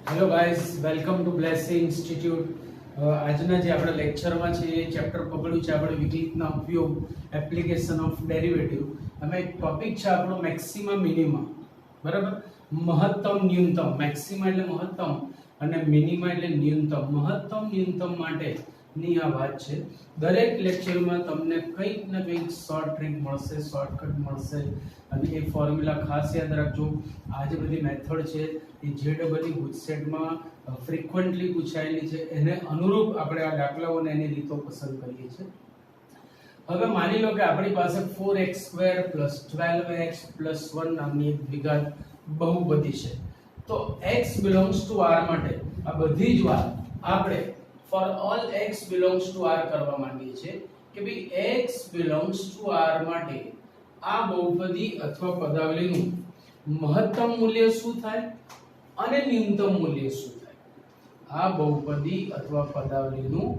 Hello guys, welcome to blessing institute. આજના જે આપણે લેક્ચરમાં છે એ ચેપ્ટર પકડ્યું છે આપણે વિકલિતના ઉપયોગ, એપ્લિકેશન ઓફ ડેરિવેટિવ. અમે એક ટોપિક છે આપણો મેક્સિમમ મિનિમમ, બરાબર? મહત્તમ ન્યૂનતમ. મેક્સિમમ એટલે મહત્તમ અને મિનિમમ એટલે ન્યૂનતમ. મહત્તમ ન્યૂનતમ માટેની આ વાત છે. દરેક લેક્ચરમાં તમને કંઈક ને કંઈક શોર્ટ ટ્રીક મળશે, શોર્ટકટ મળશે અને એ ફોર્મ્યુલા ખાસ યાદ રાખજો. આ જે બધી મેથડ છે એ જેડબલઈ ગુજસેટમાં ફ્રીક્વન્ટલી પૂછાયેલી છે, એને અનુરૂપ આપણે આ દાખલાઓ અને એની રીતો પસંદ કરીએ છીએ. હવે માની લો કે આપણી પાસે 4x² + 12x + 1 નામની એક દ્વિઘાત બહુપદી છે. તો x belongs to r માટે આ બધી જ વાત આપણે for all x belongs to r કરવા માંગીએ છીએ કે ભાઈ x belongs to r માટે આ બહુપદી અથવા પદાવલીનું મહત્તમ મૂલ્ય શું થાય અને ન્યૂનતમ મૂલ્ય શું થાય. આ બહુપદી અથવા પદાવલીનું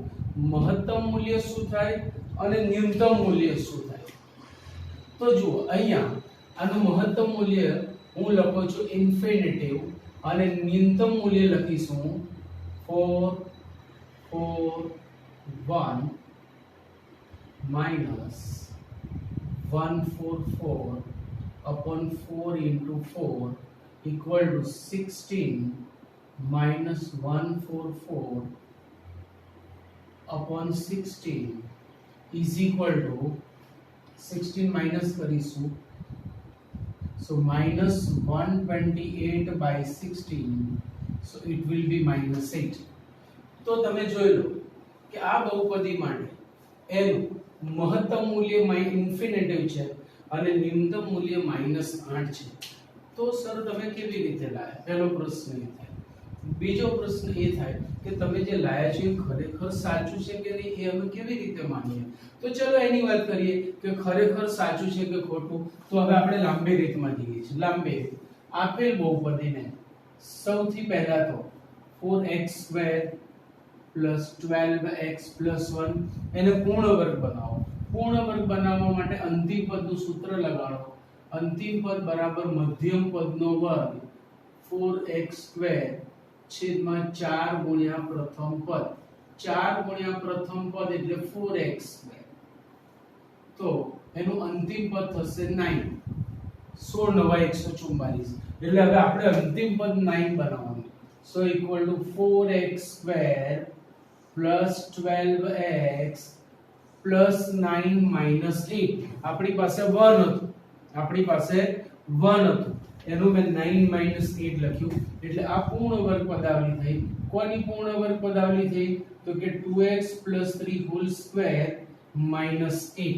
મહત્તમ મૂલ્ય શું થાય અને ન્યૂનતમ મૂલ્ય શું થાય. તો જુઓ અહીંયા આનું મહત્તમ મૂલ્ય હું લખું છું ઇન્ફિનિટિવ અને ન્યૂનતમ મૂલ્ય લખીશું 4 4 1 minus 144 upon 4 into 4 equal to 16 minus 144 upon 16 is equal to 16 minus કરીશું, so minus 128 by 16, so it will be minus 8. તો તમે જોઈ લો કે આ બહુપદી માટે એનું મહત્તમ મૂલ્ય ઇન્ફિનિટિવ છે અને ન્યૂનતમ મૂલ્ય -8 છે. તો સર તમે કેવી રીતે લાયા? પહેલો પ્રશ્ન એ થાય. બીજો પ્રશ્ન એ થાય કે તમે જે લાયા છો એ ખરેખર સાચું છે કે નહીં એ અમે કેવી રીતે માનીએ? તો ચલો એની વાત કરીએ કે ખરેખર સાચું છે કે ખોટું. તો હવે આપણે લાંબી રીતમાં જઈએ છીએ. લાંબી રીત આપેલ બહુપદીને સૌથી પહેલા તો 4x² + 12x + 1 એને પૂર્ણ વર્ગ બનાવો. પૂર્ણ વર્ગ બનાવવા માટે અંતિમ પદનું સૂત્ર લગાડો. અંતિમ પદ બરાબર મધ્યમ પદનો વર્ગ 4x² છેદમાં 4 ગુણ્યા પ્રથમ પદ. 4 ગુણ્યા પ્રથમ પદ એટલે 4x². તો એનું અંતિમ પદ થશે 9. 16 * 9 144. એટલે હવે આપણે અંતિમ પદ 9 બનાવવાનું. સો ઇક્વલ ટુ 4x² + 12x + 9 - 8. આપણી પાસે 1 હતું. આપણી પાસે 1 હતું એનું મેં 9 - 8 લખ્યું. એટલે આ પૂર્ણ વર્ગ પદાવલી થઈ. કોની પૂર્ણ વર્ગ પદાવલી થઈ? તો કે 2x + 3² - 8.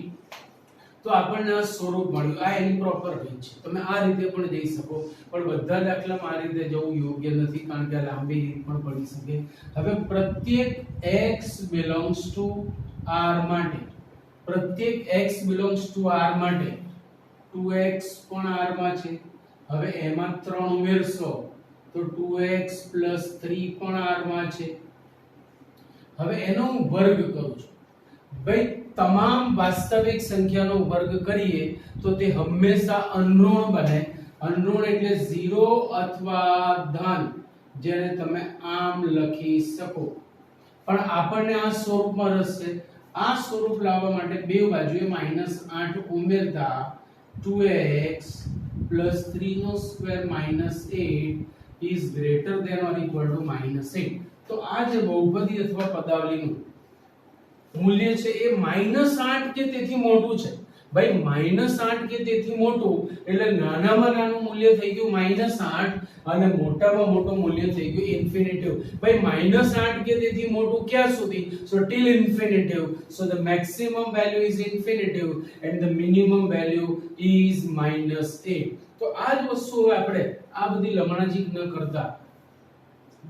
તો આપણને આ સ્વરૂપ મળ્યું. આ એની પ્રોપર રીત છે. તમે આ રીતે પણ જઈ શકો, પણ બધા દાખલામાં આ રીતે જવું યોગ્ય નથી કારણ કે લાંબી રીત પણ પડી શકે. હવે પ્રત્યેક x belongs to r માટે, પ્રત્યેક x belongs to r માટે 2x પણ r માં છે. હવે એમાં 3 ઉમેરશો તો 2x + 3 પણ r માં છે. હવે એનો હું વર્ગ કરું છું. ભાઈ તમામ વાસ્તવિક સંખ્યાનો વર્ગ કરીએ તો તે હંમેશા અનઋણ બને. અનઋણ એટલે 0 અથવા ધન, જેને તમે આમ લખી શકો. પણ આપણને આ સ્વરૂપમાં રસ છે. આ સ્વરૂપ લાવવા માટે બે બાજુએ -8 ઉમેરતા 2x + 3² - 8 is greater than or equal to -8. તો આ જે બહુપદી અથવા પદાવલીનું મૂલ્ય છે એ -8 કે તેથી મોટું છે. ભાઈ -8 કે તેથી મોટું એટલે નાનામાં નાનું મૂલ્ય થઈ ગયું -8 અને મોટામાં મોટું મૂલ્ય થઈ ગયું ઇન્ફિનિટિવ. ભાઈ -8 કે તેથી મોટું ક્યાં સુધી? સો till infinitive. So the maximum value is infinitive and the minimum value is -8. તો આ જ વસ્તુ આપણે આ બધી લમણાજી ન કરતા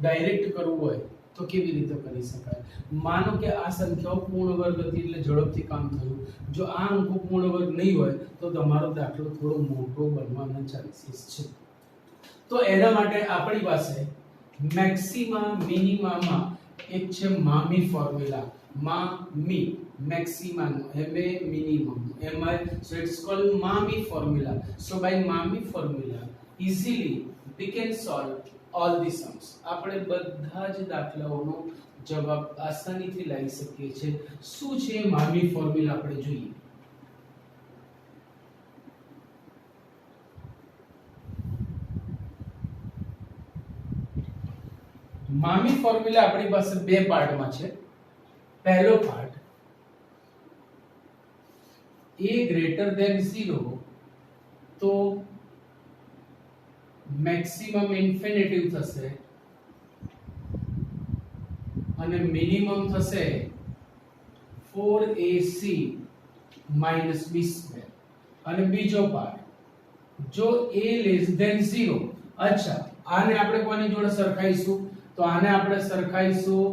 ડાયરેક્ટ કરવું હોય તો કેવી રીતે કરી શકાય? માનો કે આ સંખ્યાઓ પૂર્ણ વર્ગ હતી એટલે ઝડપથી કામ થયું. જો આ અંકો પૂર્ણ વર્ગ નહીં હોય તો તમારો દાખલો થોડો મોટો બનવાના ચાન્સીસ છે. તો એના માટે આપણી પાસે મેક્સિમા મિનિમામાં એક છે mami formula. Mami maxima M A minimum M I, so it's called mami formula. So by mami formula easily we can solve all the sums. આપણે બધા જ દાખલાઓનો જવાબ આસાનીથી લાવી શકીએ છીએ. શું છે મામી ફોર્મ્યુલા આપણે જોઈએ. મામી ફોર્મ્યુલા આપણી પાસે બે પાર્ટમાં છે. પહેલો પાર્ટ a greater than 0 તો મેક્સિમમ ઇન્ફિનિટિવ થશે અને મિનિમમ થશે 4ac - b². અને બીજો પાર્ટ જો a less than 0, અચ્છા આને આપણે કોની જોડે સરખાઈશું તો આને આપણે સરખાઈશું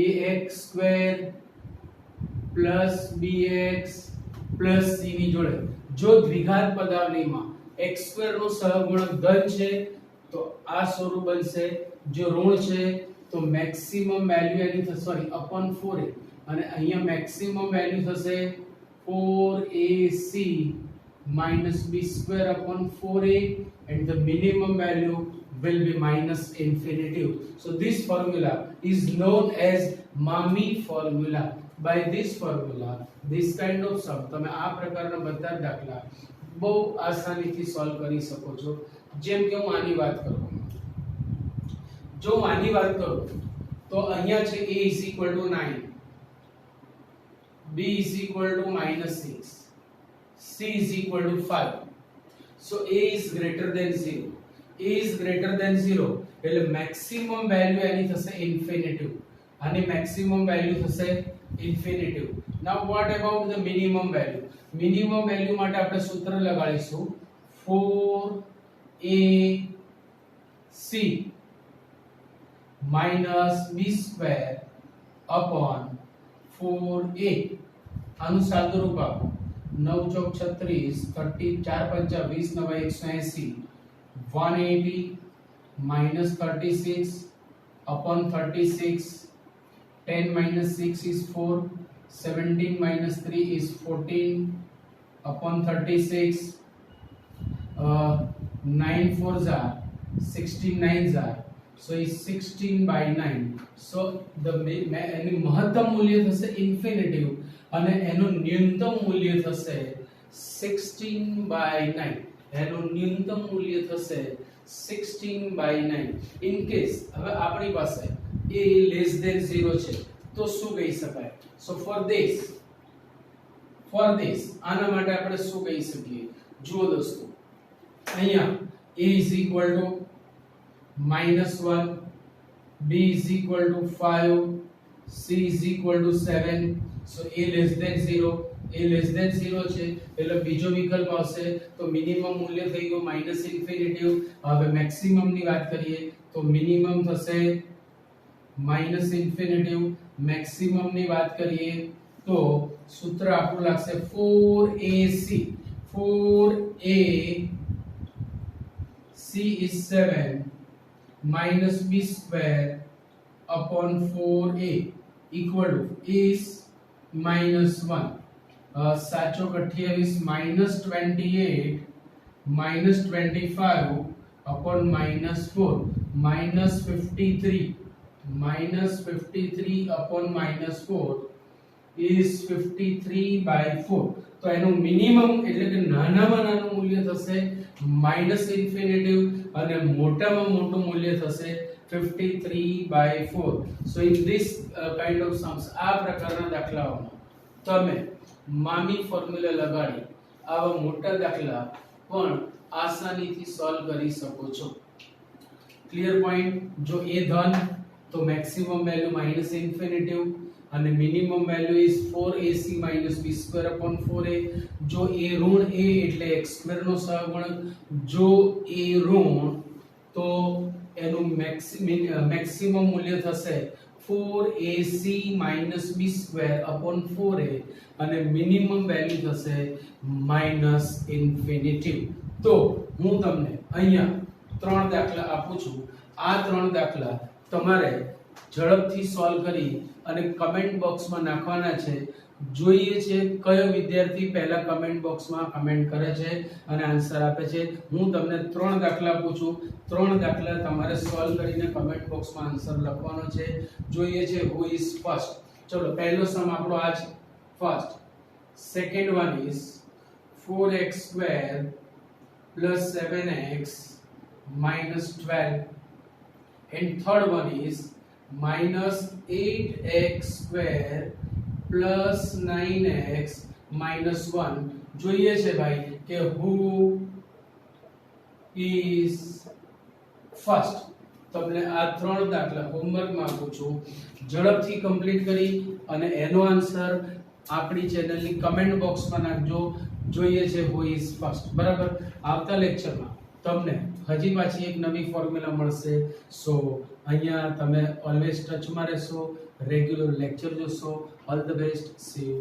ax² + bx + c ની જોડે. જો દ્વિઘાત પદાવલીમાં x² નો સહગુણક ધન છે તો આ સ્વરૂપ બનશે, જો ઋણ છે તો મેક્સિમમ વેલ્યુ એની થશે સોરી upon 4a અને અહીંયા મેક્સિમમ વેલ્યુ થશે 4ac - b² upon 4a and the minimum value will be -infinitive. So this formula is known as Mami formula. By this formula this kind of sum તમે આ પ્રકારના બધા દાખલા બહુ આસાનીથી સોલ્વ કરી શકો છો. જેમ કે હું આની વાત કરું, જો હું આની વાત કરું તો અહીંયા છે a = 9, b = -6, c = 5. So a is greater than 0. a is greater than 0 એટલે મેક્સિમમ વેલ્યુ એની થશે ઇન્ફિનિટિવ અને મેક્સિમમ વેલ્યુ થશે infinitive. Now what about the minimum value? Minimum value માટે આપણે સૂત્ર લગાડીશું 4ac - b² upon 4a. આનું સાદું રૂપ આપો 9 ચોક 36, 30 4 5 20 9 180, 180 - 36 upon 36. 10 - 6 is 4, 17 - 3 is 14 upon 36. 9 4s are 16 9s are, so is 16/9. So the એનું મહત્તમ મૂલ્ય થશે ઇન્ફિનિટિવ અને એનું ન્યૂનતમ મૂલ્ય થશે 16/9. એનું ન્યૂનતમ મૂલ્ય થશે 16/9. ઇન કેસ હવે આપણી પાસે a less than 0 છે તો શું કહી શકાય? So for this આના માટે આપણે શું કહી શકીએ? જુઓ દોસ્તો, અહીંયા a = -1, b = 5, c = 7. So a less than 0 છે એટલે બીજો વિકલ્પ આવશે તો મિનિમમ મૂલ્ય થઈ ગયું -ઇન્ફિનિટિવ. હવે મેક્સિમમ ની વાત કરીએ તો મિનિમમ થશે -ઇન્ફિનિટિવ. મેક્સિમમ ની વાત કરીએ તો સૂત્ર આપણું લાગશે 4ac. 4ac is 7 - b² upon 4a equal to is -1. સાચો 28 -28 -25 upon -4 -53 upon -4 is 53/4. તો એનું મિનિમમ એટલે કે નાનામાં નાનું મૂલ્ય થશે -ઇન્ફિનિટિવ અને મોટામાં મોટું મૂલ્ય થશે 53/4. So in this kind of sums આ પ્રકારના દાખલાઓમાં તમે મામી ફોર્મ્યુલા લગાડી આવા મોટા દાખલા પણ આસાનીથી સોલ્વ કરી શકો છો. Clear point? જો a ધન તો મેક્સિમમ વેલ્યુ -ઇન્ફિનિટિવ અને minimum value is 4ac - b² upon 4a. જો a ઋણ a એટલે x² નો સહગુણક. જો a ઋણ તો એનું મેક્સિમમ મૂલ્ય થશે 4ac - b² upon 4a અને મિનિમમ વેલ્યુ થશે -ઇન્ફિનિટિવ. તો હું તમને અહીંયા 3 દાખલા આપું છું. આ 3 દાખલા તમારે ઝડપથી સોલ્વ કરી અને કમેન્ટ બોક્સમાં નાખવાના છે જોઈએ છે કયો વિદ્યાર્થી પહેલા કમેન્ટ બોક્સમાં કમેન્ટ કરે છે અને આન્સર આપે છે. હું તમને 3 દાખલા પૂછું, 3 દાખલા તમારે સોલ્વ કરીને કમેન્ટ બોક્સમાં આન્સર લખવાનો છે. જોઈએ છે હુ ઇઝ ફર્સ્ટ. ચલો પહેલો સમ આપણો આ છે first. Second one is 4x² plus 7x minus 12, and third one is minus 8x² plus 9x minus 1. જોઈએ છે ભાઈ કે who is first. તમને આ 3 દાખલા હોમવર્કમાં આપું છું, ઝડપથી કમ્પ્લીટ કરી અને એનો આન્સર આપણી ચેનલની કમેન્ટ બોક્સમાં નાખજો. જોઈએ છે who is first. બરાબર. આવતા લેક્ચરમાં તમને હજી પાછી એક નવી ફોર્મ્યુલા મળશે. સો અહીંયા તમે ઓલવેઝ ટચમાં રહેશો, રેગ્યુલર લેક્ચર જોશો. All the best. C you.